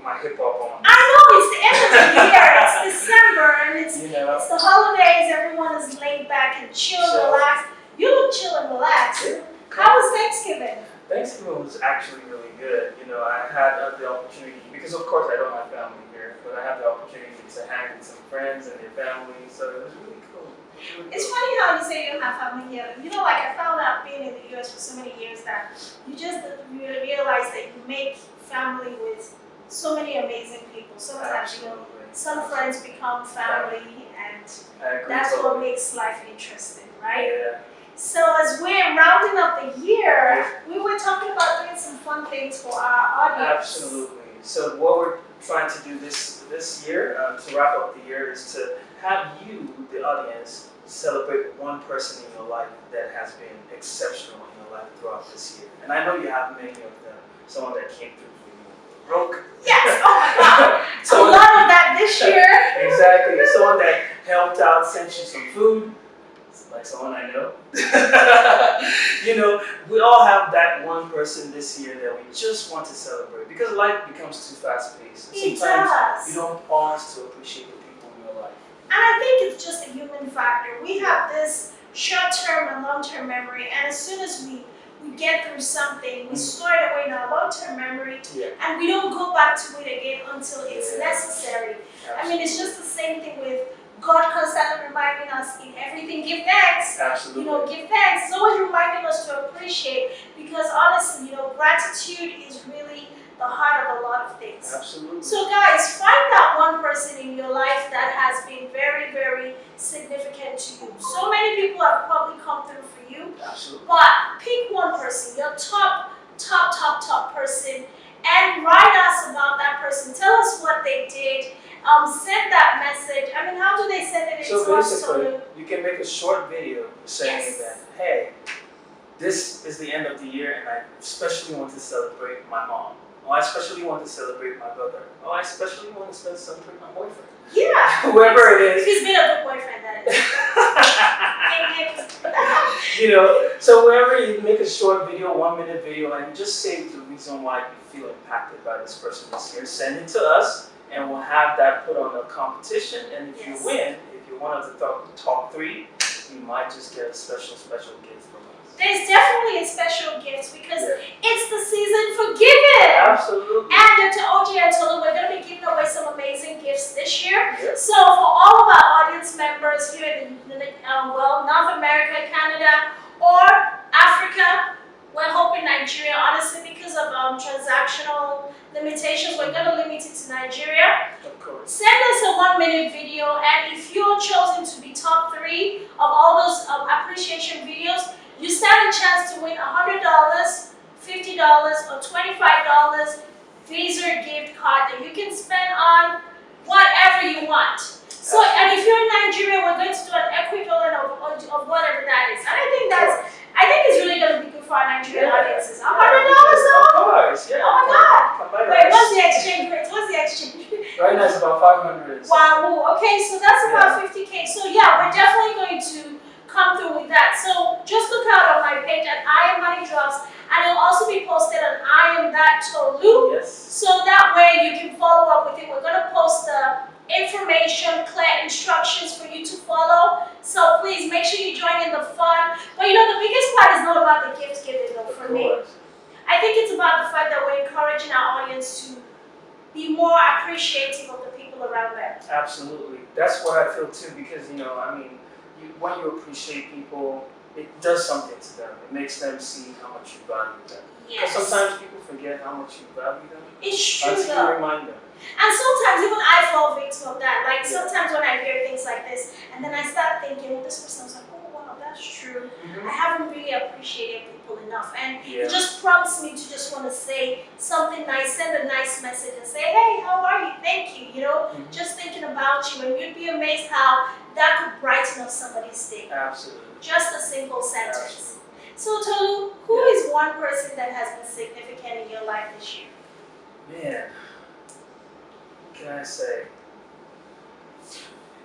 my hip hop on. I know, it's the end of the year, it's December, and it's the holidays, everyone is laid back and chill and relaxed. You look chill and relaxed. Yeah. How was Thanksgiving? Thanksgiving was actually really good. You know, I had the opportunity, because of course I don't have family here, but I had the opportunity to hang with some friends and their families, so it was really cool. It's funny how you say you don't have family here. You know, like I found out being in the US for so many years that you just realize that you make family with so many amazing people. Sometimes, you know, some friends become family, and that's what makes life interesting, right? Yeah. So as we're rounding up the year, we were talking about doing some fun things for our audience. Absolutely. So what we're trying to do this year, to wrap up the year, is to have you, the audience, celebrate one person in your life that has been exceptional in your life throughout this year. And I know you have many of them. Someone that came through for you, broke. Yes, oh my God. A lot of that this year. Exactly. Someone that helped out, sent you some food. Like someone I know. You know, we all have that one person this year that we just want to celebrate, because life becomes too fast-paced. It Sometimes does. you don't pause to appreciate the people in your life. And I think it's just a human factor. We have this short-term and long-term memory, and as soon as we get through something, we store it away in our long-term memory, and we don't go back to it again until it's necessary. Absolutely. I mean, it's just the same thing with God constantly reminding us in everything, give thanks. Absolutely. You know, give thanks. It's always reminding us to appreciate, because honestly, you know, gratitude is really the heart of a lot of things. Absolutely. So guys, find that one person in your life that has been very, very significant to you. So many people have probably come through for you. Absolutely. But pick one person, your top person, and write us about that person. Tell us what they did. Send that message. I mean, how do they send it? So basically, you can make a short video saying that, hey, this is the end of the year, and I especially want to celebrate my mom. Oh, I especially want to celebrate my brother. Oh, I especially want to celebrate my boyfriend. Yeah. Whoever it is. He's been a good boyfriend, that is. You know, so wherever you make a short video, 1-minute video, and just say the reason why you feel impacted by this person this year, send it to us, and we'll have that put on a competition. And if you win, if you're one of the top 3, you might just get a special gift from us. There's definitely a special gift, because it's the season for giving. Absolutely. And Dr. OJ and Tolu, we're going to be giving away some amazing gifts this year. So for all of our audience members here in North America, Canada, or Africa, we're hoping Nigeria, honestly, because of transactional limitations, we're going to limit it to Nigeria. Of course. Send us a 1-minute video, and if you're chosen to be top 3 of all those appreciation videos, you stand a chance to win $100, $50, or $25 Visa gift card that you can spend on whatever you want. So, and if you're in Nigeria, we're going to do an equivalent of whatever that is. And I think it's really going to be good for our Nigerian audiences. $100 though? Of course, yeah. Oh my God. Wait, what's the exchange rate? What's the exchange rate? Right now it's about 500. Wow, okay, so that's about 50K. So yeah, we're definitely going to come through with that. So just look out on my page at I Am Money Drops, and it'll also be posted on I Am That Tolu. So that way you can follow up with it. We're going to post the information, clear instructions for you to follow. So please make sure you join in the fun. But you know, the biggest part is not about the gift giving though for me. I think it's about the fact that we're encouraging our audience to be more appreciative of the people around them. Absolutely. That's what I feel too, because you know, I mean, when you appreciate people, it does something to them. It makes them see how much you value them. Because sometimes people forget how much you value them. It's true until you remind them. And sometimes even I fall victim of that. Like sometimes when I hear things like this, and then I start thinking, well, this person's like, oh wow, that's true. I haven't really appreciated people enough. And it just prompts me to just want to say something nice, send a nice message and say, hey, how are you? Thank you. You know, just thinking about you. And you'd be amazed how that could brighten up somebody's day. Absolutely. Just a simple sentence. So Tolu, who is one person that has been significant in your life this year? Man, what can I say?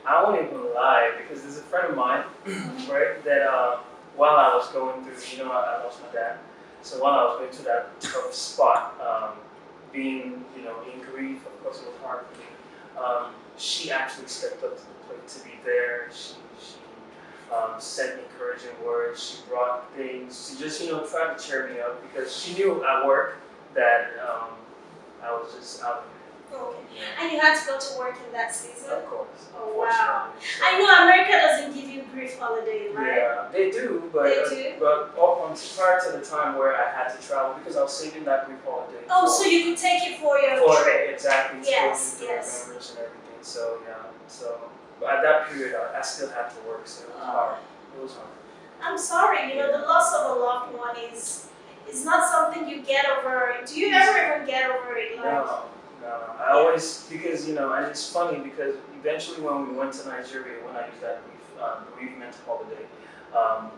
I won't even lie, because there's a friend of mine, right, that while I was going through, you know, I lost my dad. So while I was going through that tough spot, being, you know, in grief of wholeheartedly. She actually stepped up to the plate to be there. She said encouraging words. She brought things. She just tried to cheer me up because she knew at work that I was just out of it. Okay. And you had to go to work in that season? Of course. Oh, wow. So, I know America doesn't give you brief holiday, right? yeah, they do, but They do? but prior to the time where I had to travel because I was saving that brief holiday. Oh, so you could take it for your trip. Exactly. Yes, to yes. members and everything. So yeah, so but at that period I still had to work, so it was hard. It was hard. I'm sorry, the loss of a loved one is not something you get over. Do you ever even get over it? No. I always, because, and it's funny because eventually when we went to Nigeria, when I used that bereavement holiday,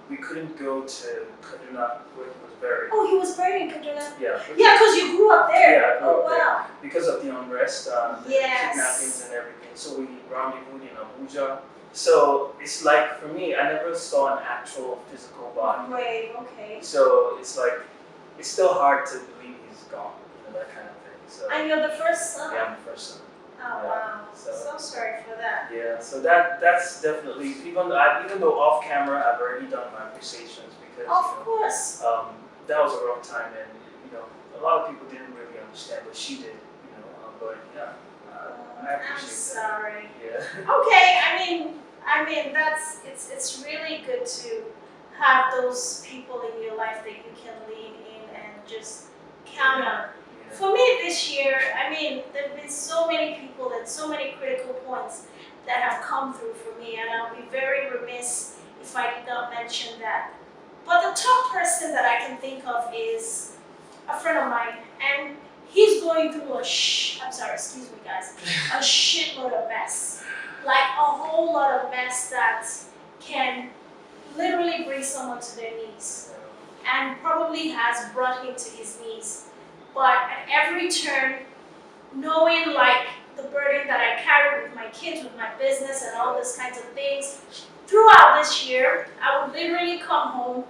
we couldn't go to Kaduna where he was buried. Oh, he was buried in Kaduna? Yeah. Yeah, because you grew up there. Yeah, I grew up there. Wow. Because of the unrest, the Yes. kidnappings and everything. So we rendezvoused in Abuja. So it's like, for me, I never saw an actual physical body. Right, okay. So it's like, it's still hard to believe he's gone, that kind of thing. So, And you're the first son? yeah, I'm the first son. Oh, wow. So sorry for that. Yeah, so that's definitely, even though off camera I've already done my appreciations because Of course. that was a rough time and a lot of people didn't really understand, but she did, but yeah, I I'm appreciate sorry. that. Yeah. Okay, I mean it's really good to have those people in your life that you can lean in and just count on. For me this year, there have been so many people and so many critical points that have come through for me, and I'll be very remiss if I did not mention that. But the top person that I can think of is a friend of mine, and he's going through a shitload of mess. Like a whole lot of mess that can literally bring someone to their knees, and probably has brought him to his knees. But at every turn, knowing like the burden that I carry with my kids, with my business and all these kinds of things, throughout this year, I would literally come home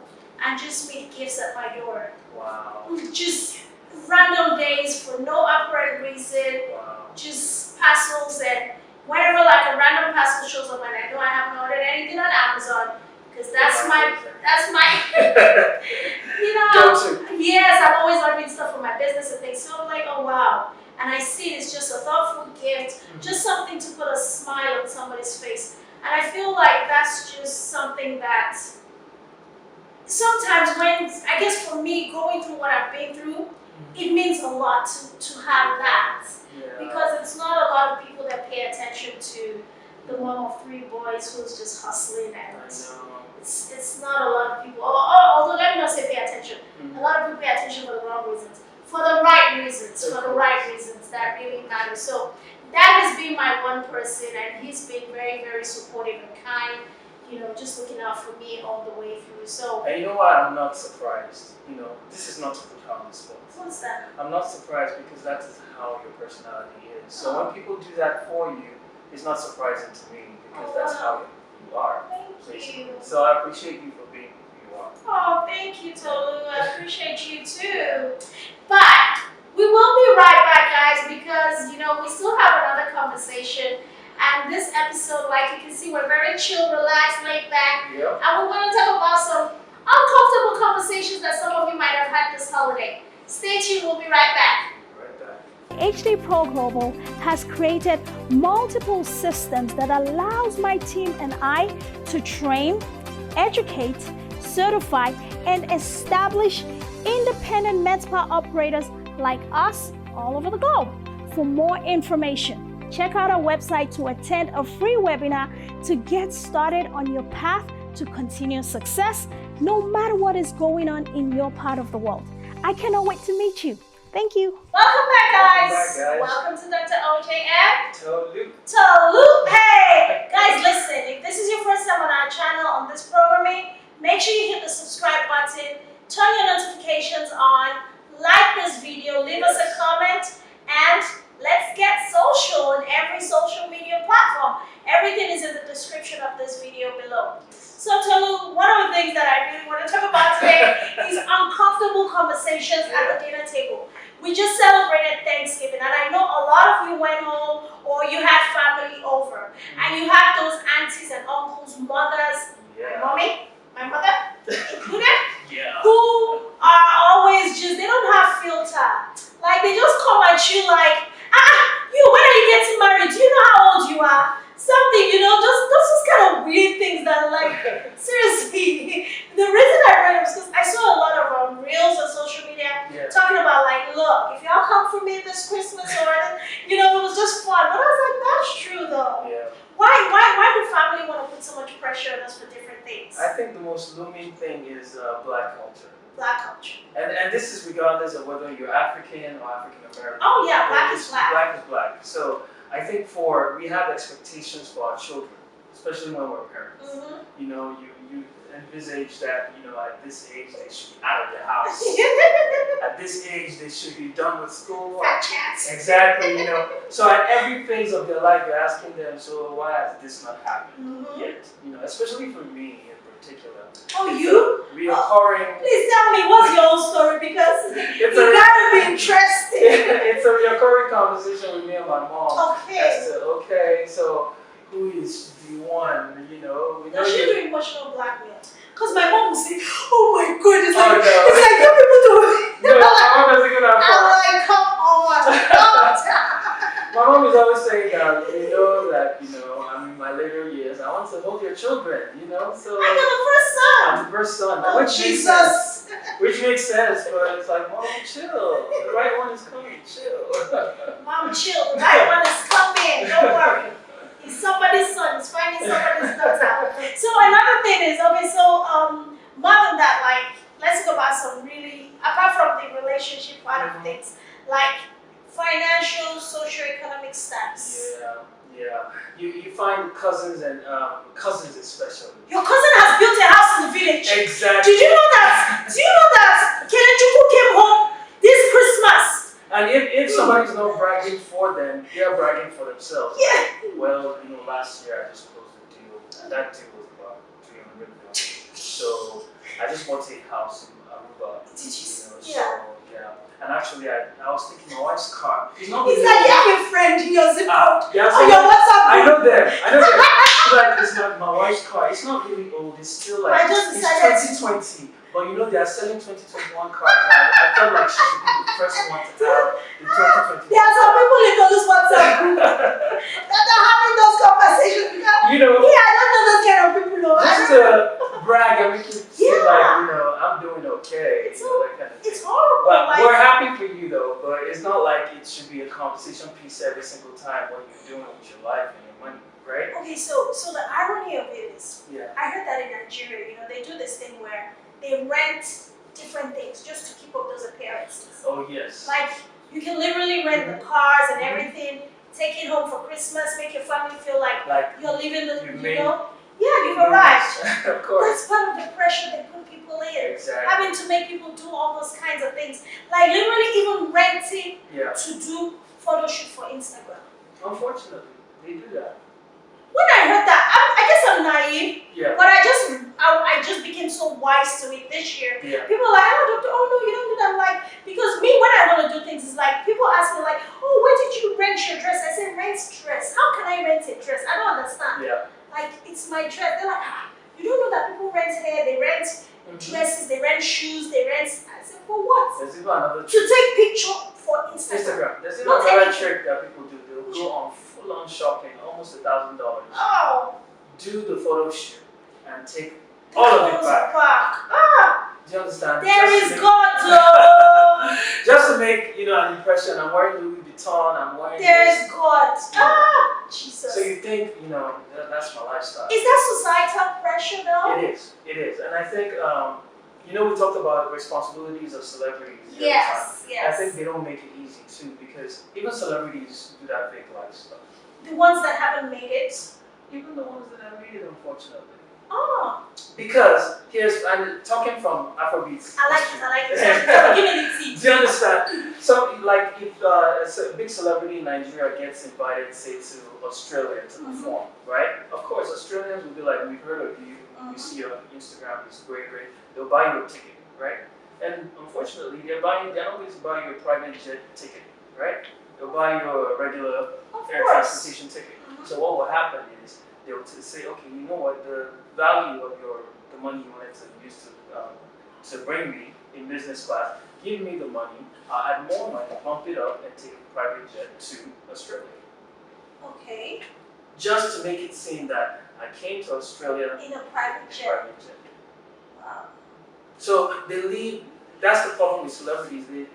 and just meet gifts at my door. Wow. Just random days for no apparent reason, Wow. just parcels, and whenever like a random parcel shows up and I know I haven't ordered anything on Amazon, because that's my Go-to. yes, I'm always ordering stuff for my business and things. So I'm like, oh wow. And I see it's just a thoughtful gift, just something to put a smile on somebody's face. And I feel like that's just something that sometimes I guess for me, going through what I've been through, it means a lot to have that. Yeah. Because it's not a lot of people that pay attention to the mom of 3 boys who's just hustling, and I know. it's not a lot of people, although let me not say pay attention, Mhm. a lot of people pay attention for the wrong reasons, for the right reasons that really matter. So that has been my one person, and he's been very, very supportive and kind, just looking out for me all the way through. So, And you know what? I'm not surprised. This is not to put her on the spot. what's that? I'm not surprised because that is how your personality is. So when people do that for you, it's not surprising to me because that's how you are. Thank you. So I appreciate you for being who you are. Oh, thank you, Tolu. I appreciate you too. But we will be right back, guys, because we still have another conversation. And this episode, like you can see, we're very chill, relaxed, laid back. Yeah. And we're going to talk about some uncomfortable conversations that some of you might have had this holiday. Stay tuned, we'll be right back. Right back. HD Pro Global has created multiple systems that allows my team and I to train, educate, certify, and establish independent med spa operators like us all over the globe. For more information, check out our website to attend a free webinar to get started on your path to continuous success, no matter what is going on in your part of the world. I cannot wait to meet you. Thank you. Welcome back, guys. Welcome back, guys. Welcome to Dr. OJM. Tolu. Tolu. Hey, guys, listen, if this is your first time on our channel, on this programming, make sure you hit the subscribe button, turn your notifications on, like this video, leave us a comment, and let's get social on every social media platform. Everything is in the description of this video below. So Tolu, one of the things that I really want to talk about today is uncomfortable conversations at the dinner table. We just celebrated Thanksgiving, and I know a lot of you went home getting married? Do you know how old you are? Something, just kind of weird things that like, seriously. The reason I read it was because I saw a lot of reels on social media Yeah. talking about like, look, if y'all come for me this Christmas or, it was just fun. But I was like, that's true though. Yeah. Why do family want to put so much pressure on us for different things? I think the most looming thing is Black culture. Black culture. And this is regardless of whether you're African or African American. Oh yeah, black is black. Black is black. So I think we have expectations for our children, especially when we're parents. Mm-hmm. You envisage that, at this age they should be out of the house. At this age they should be done with school. Fat chats. Exactly, So at every phase of their life you're asking them, so why has this not happened Mm-hmm. yet? Especially for me in particular. Oh, you? Reoccurring. Please tell me, what's your own story? Because It's you gotta be interesting. It's a reoccurring conversation with me and my mom. Okay. As to, so who is the one, we know Does she you. do emotional blackmail? Because my mom will say, oh my god, it's Oh, like, no. it's like you people do it. No, my mom doesn't get that I'm far. like, come on, stop. My mom is always saying that, that, I'm in my later years, I want to hold your children, so. I got the first son. I'm the first son, Oh, which makes sense. Jesus. Which makes sense, but it's like, Mom, chill. The right one is coming, chill. Mom, chill. The right one is coming. Don't worry. He's somebody's son. He's finding somebody's daughter. So another thing is, okay, so more than that, like, let's go about some really, apart from the relationship part of things, like financial, socio-economic status. Yeah. You find cousins and cousins especially. Your cousin has built a house in the village. Exactly. Did you know that? Do you know that Kenechukwu came home this Christmas? And if somebody's not bragging for them, they're bragging for themselves. Yeah. Well, last year I just closed a deal, and that deal was about 300 million. So I just bought a house in Aruba. Did you see? So yeah. And actually, I was thinking my wife's car. It's not He's really like, old. you have a friend in your zip code. Yeah, Oh, your WhatsApp I group. know them. It's like, it's not my wife's car. It's not really old. It's still like, I just it's decided 2020. But they are selling 2021 cars. And I felt like she should be the first one to have the 2021. There are some people in those WhatsApp group that are having those conversations. You know, Yeah, I don't know those kind of people. No. just to brag and make you feel Yeah. like, I'm doing okay. It's that kind of thing. It's horrible. But Like, we're happy for you though, but it's not like it should be a conversation piece every single time what you're doing with your life and your money, right? okay, so the irony of it is, Yeah. I heard that in Nigeria, they do this thing where they rent different things just to keep up those appearances. Oh yes. Like, you can literally rent the cars and everything, take it home for Christmas, make your family feel like Like you're living the, you you made- know? Yeah, you've arrived. Of course. That's part of the pressure they put people in. Exactly. Having to make people do all those kinds of things. Like literally even renting Yeah. to do photo shoot for Instagram. Unfortunately, they do that. When I heard that, I guess I'm naive, Yeah. but I just became so wise to it this year. Yeah. People are like, oh, doctor, oh no, you don't do that. I'm like, because me, when I want to do things, it's like, people ask me like, oh, where did you rent your dress? I said, rent dress. How can I rent a dress? I don't understand. Yeah. Like, it's my dress. They're like, you don't know that people rent hair, they rent dresses, they rent shoes, they rent. I said, for what? There's even another To trick. take picture for Instagram. Instagram. There's even Not another anything. trick that people do. They'll go on full-on shopping, almost $1,000. Oh, Do the photo shoot and take all of it clothes back. Ah, Do you understand? there Just is to make- God, though. Just to make an impression. I'm wearing Louis Vuitton. I'm wearing. There this. is God. Ah, Jesus. So you think that's my lifestyle? Is that societal pressure, though? It is. It is, and I think we talked about the responsibilities of celebrities. the other Yes, time. yes. I think they don't make it easy too, because even celebrities do that fake life stuff. The ones that haven't made it. Even the ones that have made it, unfortunately. Oh, Because I'm talking from Afrobeats. I like it. So give me the tea. Do you understand? So, like, if a big celebrity in Nigeria gets invited, say, to Australia to perform, right? Of course, Australians will be like, we've heard of you, we see you on Instagram, it's great. They'll buy you a ticket, right? And unfortunately, they're not going to buy you a private jet ticket, right? They'll buy you a regular Of air course. transportation ticket. So what will happen is they'll say, okay, you know what, the value of the money you wanted to use to bring me in business class, give me the money, I'll add more money, bump it up, and take a private jet to Australia. Okay. just to make it seem that I came to Australia In a private in a jet. private jet. Wow. So they live, that's the problem with celebrities, they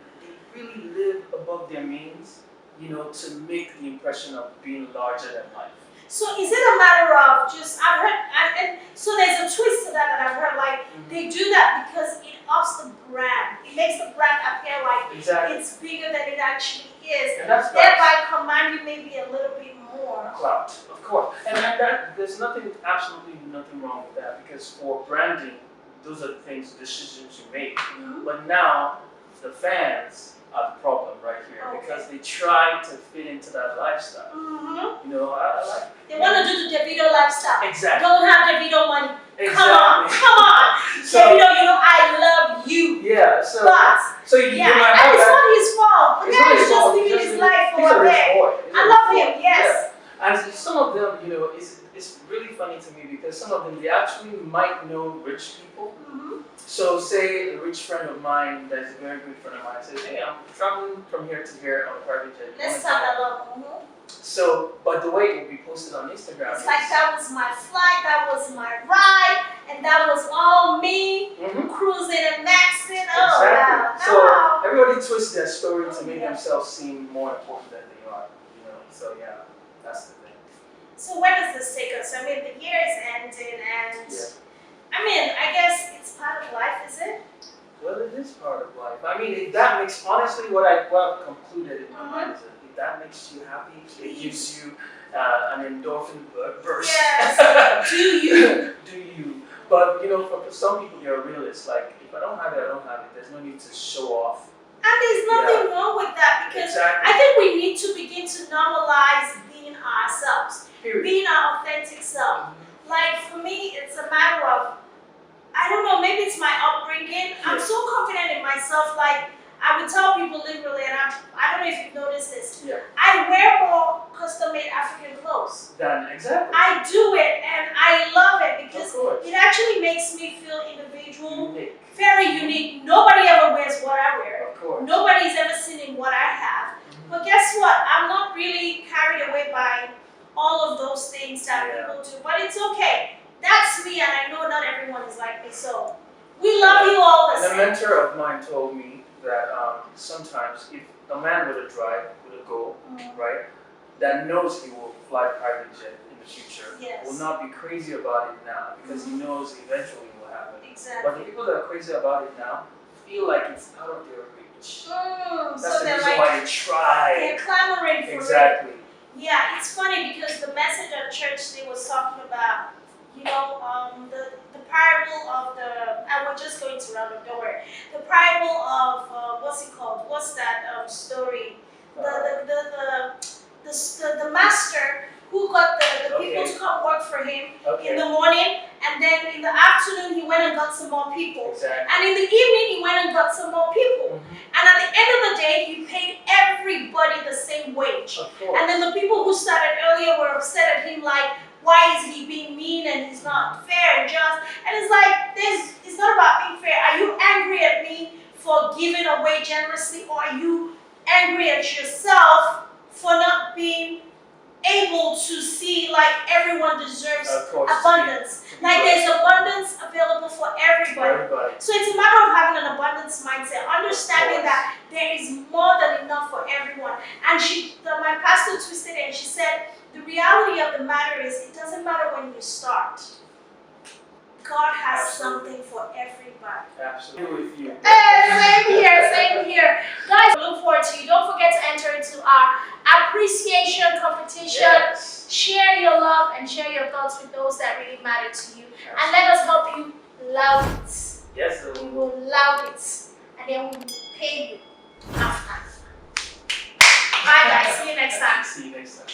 really live above their means, you know, to make the impression of being larger than life. So is it a matter of just, I've heard, and so there's a twist to that I've heard, like, they do that because it ups the brand. It makes the brand appear like Exactly. it's bigger than it actually is, And that's thereby commanding maybe a little bit more. clout, of course. And that, there's absolutely nothing wrong with that, because for branding, those are the things, decisions you make. Mhm. But now, the fans are the problem right here, Okay. because they try to fit into that lifestyle. Mhm. You know, I like. They want to do the Davido lifestyle. Exactly. Don't have Davido money. Exactly. Come on. So, Davido, you know I love you. yeah, so But you yeah, might and have it's that. not his fault. The It's guy not is his just fault, living he's his just life he's a for a rich bit. boy. He's a I rich love boy. him, yes. Yeah. And some of them, you know, it's really funny to me, because some of them, they actually might know rich people. Mhm. So say a rich friend of mine, that's a very good friend of mine, says, hey, I'm traveling from here to here on a private jet. Let's talk about So, but the way it will be posted on Instagram It's is, like that was my flight, that was my ride, and that was all me Mhm. cruising and maxing. Oh, Exactly. wow. So No. everybody twists their story to make Yeah. themselves seem more important than they are. You know. So yeah, that's the thing. So where does this take us? I mean, the year is ending, and Yeah. I mean, I guess it's part of life, is it? Well, it is part of life. I mean, if that makes, honestly, what I've concluded in my mind is that if that makes you happy, it gives you an endorphin burst. Yes. Do you? Do you? But you know, for some people, they're realists. Like, if I don't have it, I don't have it. There's no need to show off. And there's nothing wrong with that, because Exactly. I think we need to begin to normalize being ourselves, Period. being our authentic self. Like for me, it's a matter of, I don't know, maybe it's my upbringing. I'm so confident in myself, like I would tell people literally, and I don't know if you've noticed this, Yeah. I wear more custom-made African clothes. Then exactly. I do it, and I love it, because Of course. it actually makes me feel individual, Unique. very unique. Nobody ever wears what I wear. Of course. Nobody's ever seen in what I have. But guess what? I'm not really carried away by all of those things that people do. But it's okay. That's me, and I know not everyone is like me. So we love you all the And a same. mentor of mine told me that sometimes if a man with a drive, with a goal, right, that knows he will fly private jet in the future, Yes. will not be crazy about it now, because he knows eventually it will happen. Exactly. But the people that are crazy about it now feel like it's out of their reach. That's So the they're reason like, why they try. they're clamoring for it. Exactly. Yeah, it's funny because the message at church they was talking about, you know, the parable of the, and we're just going to round up, don't worry. The parable of, what's it called? What's that story? The master who got the people Okay. to come work for him in Okay. the morning, and then in the afternoon he went and got some more people. Exactly. And in the evening he went and got some more people. And at the end of the day, he paid everybody the same wage. Of course. And then the people who started earlier were upset at him, like, why is he being mean and he's not fair and just? And it's like, it's not about being fair. Are you angry at me for giving away generously, or are you angry at yourself for not being able to see like everyone deserves Of course. abundance? Like there's abundance available for everybody. Everybody. So it's a matter of having an abundance mindset, understanding that there is more than enough for everyone. And my pastor twisted it and she said, the reality of the matter is it doesn't matter when you start. God has something for everybody. Absolutely with you. Same here. Guys, look forward to you. Don't forget to enter into our appreciation competition. Yes. Share your love and share your thoughts with those that really matter to you. And let us help you love it. Yes. We will love it. And then we will pay you after. Bye guys. See you next time. See you next time.